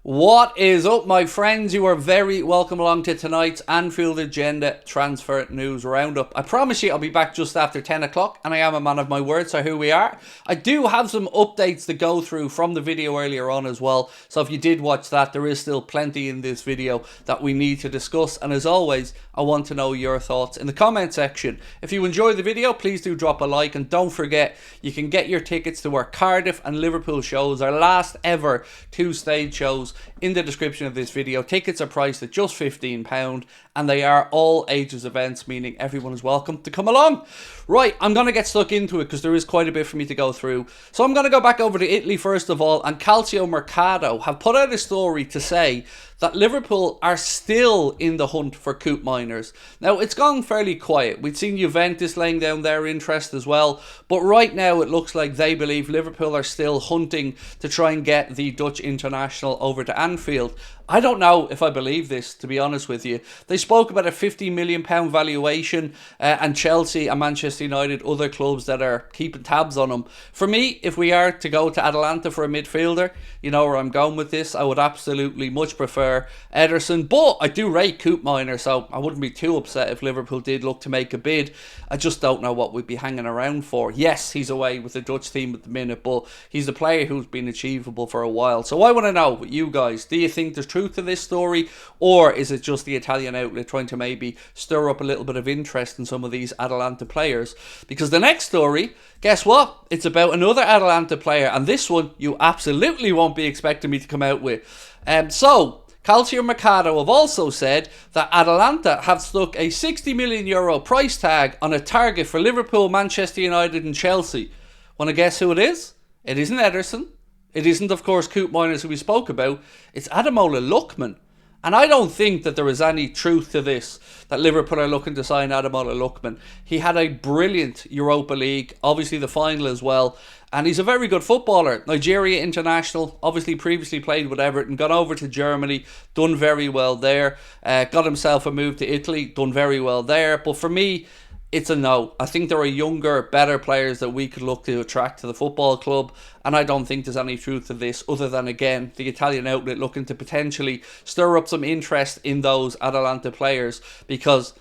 What is up, my friends? You are very welcome along to tonight's Anfield Agenda Transfer News Roundup. I promise you I'll be back just after 10 o'clock, and I am a man of my word, so here we are. I do have some updates to go through from the video earlier on as well, so if you did watch that, there is still plenty in this video that we need to discuss, and as always, I want to know your thoughts in the comment section. If you enjoyed the video, please do drop a like, and don't forget, you can get your tickets to our Cardiff and Liverpool shows, our last ever two-stage shows, in the description of this video. Tickets are priced at just £15 and they are all ages events, meaning everyone is welcome to come along. Right, I'm going to get stuck into it because there is quite a bit for me to go through. So I'm going to go back over to Italy first of all, and Calcio Mercato have put out a story to say that Liverpool are still in the hunt for Coop miners. Now, it's gone fairly quiet. We've seen Juventus laying down their interest as well, but right now it looks like they believe Liverpool are still hunting to try and get the Dutch international over to Anfield. I don't know if I believe this, to be honest with you. They spoke about a £50 million valuation, and Chelsea and Manchester United, other clubs that are keeping tabs on them. For me, if we are to go to Atalanta for a midfielder, you know where I'm going with this. I would absolutely much prefer Ederson, but I do rate Coop Miner, so I wouldn't be too upset if Liverpool did look to make a bid. I just don't know what we'd be hanging around for. Yes, he's away with the Dutch team at the minute, but he's a player who's been achievable for a while. So I want to know, you guys, do you think there's truth to this story, or is it just the Italian outlet trying to maybe stir up a little bit of interest in some of these Atalanta players? Because the next story, guess what? It's about another Atalanta player, and this one you absolutely won't be expecting me to come out with. Calcio Mercato have also said that Atalanta have stuck a €60 million price tag on a target for Liverpool, Manchester United and Chelsea. Want to guess who it is? It isn't Ederson. It isn't, of course, Coop Miners, who we spoke about. It's Ademola Lookman. And I don't think that there is any truth to this, that Liverpool are looking to sign Ademola Lookman. He had a brilliant Europa League, obviously the final as well, and he's a very good footballer. Nigeria international, obviously previously played with Everton, got over to Germany, done very well there, got himself a move to Italy, done very well there. But for me, it's a no. I think there are younger, better players that we could look to attract to the football club, and I don't think there's any truth to this other than, again, the Italian outlet looking to potentially stir up some interest in those Atalanta players, because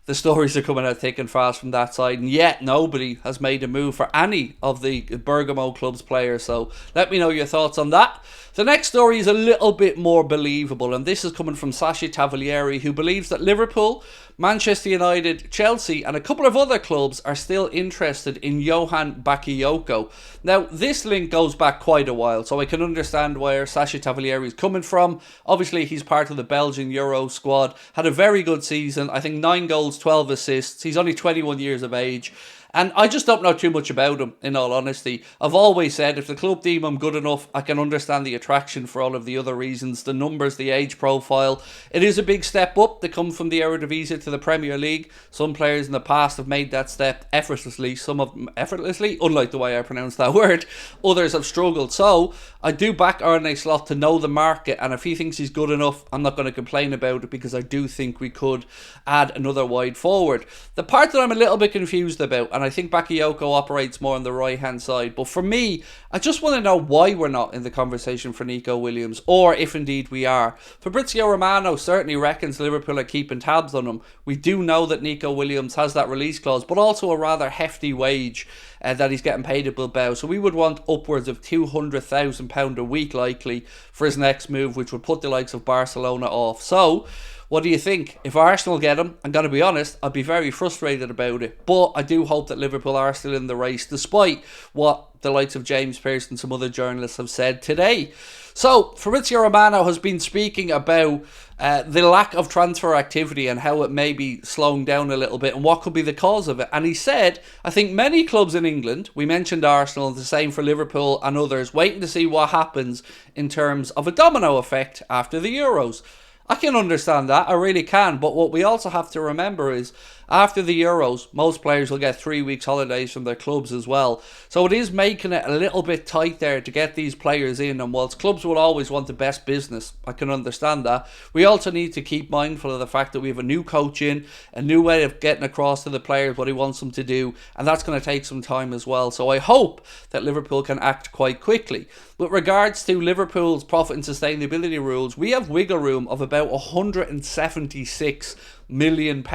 the stories are coming out thick and fast from that side, and yet nobody has made a move for any of the Bergamo club's players. So let me know your thoughts on that. The next story is a little bit more believable, and this is coming from Sasha Tavalieri, who believes that Liverpool, Manchester United, Chelsea and a couple of other clubs are still interested in Johan Bakayoko. Now, this link goes back quite a while, so I can understand where Sasha Tavalieri is coming from. Obviously, he's part of the Belgian Euro squad, had a very good season, I think 9 goals, 12 assists. He's only 21 years of age. And I just don't know too much about him, in all honesty. I've always said, if the club deem him good enough, I can understand the attraction for all of the other reasons, the numbers, the age profile. It is a big step up to come from the Eredivisie to the Premier League. Some players in the past have made that step effortlessly, some of them effortlessly, unlike the way I pronounce that word. Others have struggled. So, I do back Arne Slot to know the market, and if he thinks he's good enough, I'm not going to complain about it, because I do think we could add another wide forward. The part that I'm a little bit confused about, and I think Bakayoko operates more on the right hand side, but for me, I just want to know why we're not in the conversation for Nico Williams, or if indeed we are. Fabrizio Romano certainly reckons Liverpool are keeping tabs on him. We do know that Nico Williams has that release clause, but also a rather hefty wage that he's getting paid at Bilbao, so we would want upwards of £200,000 a week likely for his next move, which would put the likes of Barcelona off. So what do you think? If Arsenal get him, I'm going to be honest, I'd be very frustrated about it. But I do hope that Liverpool are still in the race, despite what the likes of James Pearce and some other journalists have said today. So, Fabrizio Romano has been speaking about the lack of transfer activity and how it may be slowing down a little bit and what could be the cause of it. And he said, I think many clubs in England, we mentioned Arsenal, the same for Liverpool and others, waiting to see what happens in terms of a domino effect after the Euros. I can understand that, I really can, but what we also have to remember is after the Euros, most players will get 3 weeks holidays from their clubs as well. So it is making it a little bit tight there to get these players in, and whilst clubs will always want the best business, I can understand that, we also need to keep mindful of the fact that we have a new coach in, a new way of getting across to the players what he wants them to do, and that's going to take some time as well. So I hope that Liverpool can act quite quickly. With regards to Liverpool's profit and sustainability rules, we have wiggle room of about £176 million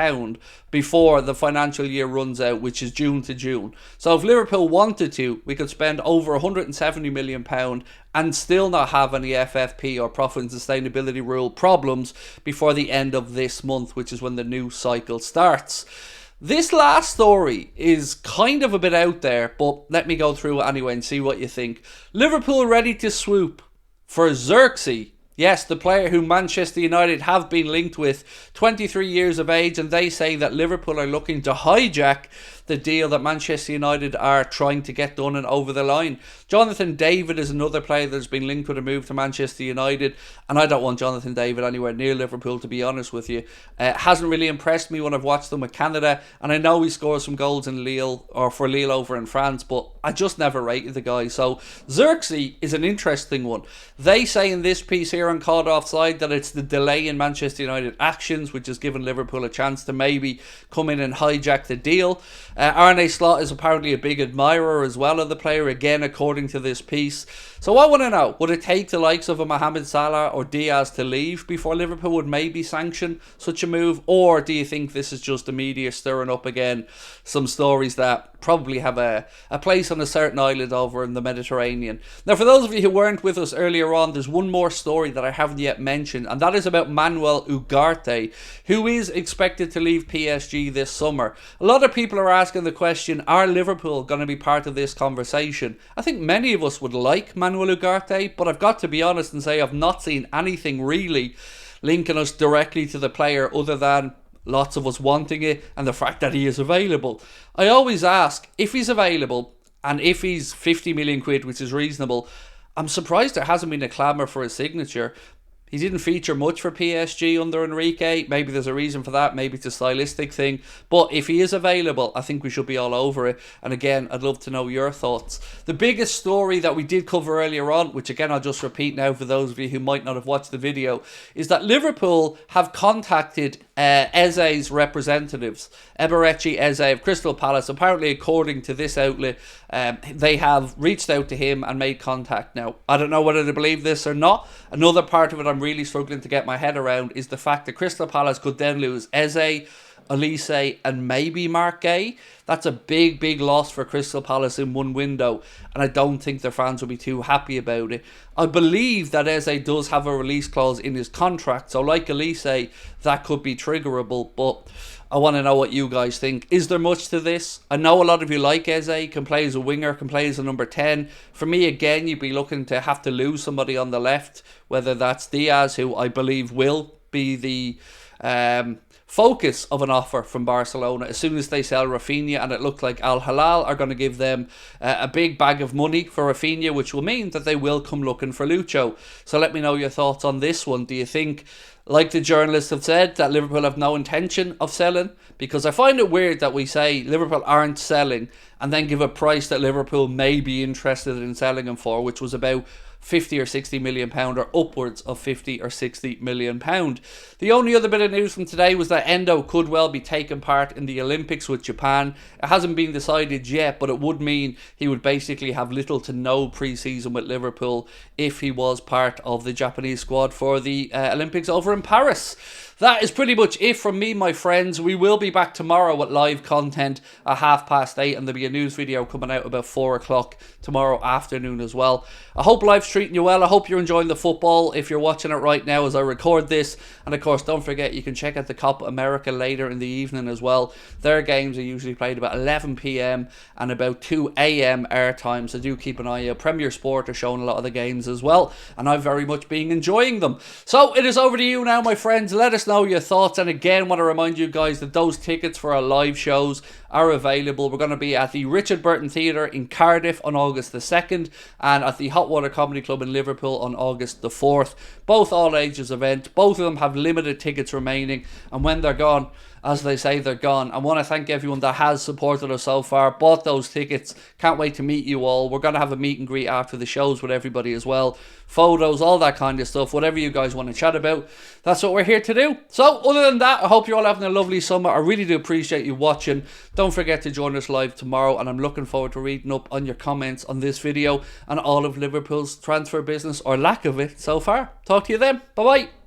before the financial year runs out, which is June to June. So if Liverpool wanted to, we could spend over £170 million and still not have any FFP or profit and sustainability rule problems before the end of this month, which is when the new cycle starts. This last story is kind of a bit out there, but let me go through it anyway and see what you think. Liverpool ready to swoop for Zirkzee. Yes, the player who Manchester United have been linked with, 23 years of age, and they say that Liverpool are looking to hijack the deal that Manchester United are trying to get done and over the line. Jonathan David is another player that's been linked with a move to Manchester United, and I don't want Jonathan David anywhere near Liverpool, to be honest with you. Hasn't really impressed me when I've watched them with Canada, and I know he scores some goals in Lille, or for Lille over in France, but I just never rated the guy. So Zirkzee is an interesting one. They say in this piece here on Called Offside that it's the delay in Manchester United actions which has given Liverpool a chance to maybe come in and hijack the deal. Arne Slot is apparently a big admirer as well of the player, again according to this piece. So I want to know, would it take the likes of a Mohamed Salah or Diaz to leave before Liverpool would maybe sanction such a move? Or do you think this is just the media stirring up again some stories that probably have a place on a certain island over in the Mediterranean? Now, for those of you who weren't with us earlier on, there's one more story that I haven't yet mentioned, and that is about Manuel Ugarte, who is expected to leave PSG this summer. A lot of people are asking the question, are Liverpool going to be part of this conversation? I think many of us would like Manuel Ugarte, but I've got to be honest and say I've not seen anything really linking us directly to the player other than lots of us wanting it and the fact that he is available. I always ask, if he's available and if he's 50 million quid, which is reasonable, I'm surprised there hasn't been a clamour for his signature. He didn't feature much for PSG under Enrique. Maybe there's a reason for that. Maybe it's a stylistic thing. But if he is available, I think we should be all over it. And again, I'd love to know your thoughts. The biggest story that we did cover earlier on, which again I'll just repeat now for those of you who might not have watched the video, is that Liverpool have contacted Eze's representatives, Eberechi Eze of Crystal Palace. Apparently, according to this outlet, they have reached out to him and made contact. Now, I don't know whether to believe this or not. Another part of it I'm really struggling to get my head around is the fact that Crystal Palace could then lose Eze, Elise and maybe Mark Gay. That's a big loss for Crystal Palace in one window, and I don't think their fans will be too happy about it. I believe that Eze does have a release clause in his contract, so like Elise, that could be triggerable, but I want to know what you guys think. Is there much to this? I know a lot of you like Eze, can play as a winger, can play as a number 10. For me, again, you'd be looking to have to lose somebody on the left, whether that's Diaz, who I believe will be the focus of an offer from Barcelona as soon as they sell Rafinha, and it looked like Al Hilal are going to give them a big bag of money for Rafinha, which will mean that they will come looking for Lucho. So let me know your thoughts on this one. Do you think, like the journalists have said, that Liverpool have no intention of selling? Because I find it weird that we say Liverpool aren't selling and then give a price that Liverpool may be interested in selling him for, which was about 50 or 60 million pound, or upwards of 50 or 60 million pound. The only other bit of news from today was that Endo could well be taking part in the Olympics with Japan. It hasn't been decided yet, but it would mean he would basically have little to no pre-season with Liverpool if he was part of the Japanese squad for the Olympics over in Paris. That is pretty much it from me, my friends. We will be back tomorrow with live content at 8:30, and there'll be a news video coming out about 4 o'clock tomorrow afternoon as well. I hope life's treating you well. I hope you're enjoying the football if you're watching it right now as I record this. And of course, don't forget, you can check out the Copa America later in the evening as well. Their games are usually played about 11 p.m. and about 2 a.m. our time, so do keep an eye out. Premier Sport are showing a lot of the games as well, and I've very much been enjoying them. So it is over to you now, my friends. Let us know your thoughts, and again want to remind you guys that those tickets for our live shows are available. We're going to be at the Richard Burton Theatre in Cardiff on August the 2nd and at the Hot Water Comedy Club in Liverpool on August the 4th. Both all ages event. Both of them have limited tickets remaining, and when they're gone, as they say, they're gone. I want to thank everyone that has supported us so far, bought those tickets. Can't wait to meet you all. We're going to have a meet and greet after the shows with everybody as well. Photos, all that kind of stuff, whatever you guys want to chat about. That's what we're here to do. So other than that, I hope you're all having a lovely summer. I really do appreciate you watching. Don't forget to join us live tomorrow, and I'm looking forward to reading up on your comments on this video and all of Liverpool's transfer business, or lack of it, so far. Talk to you then. Bye bye.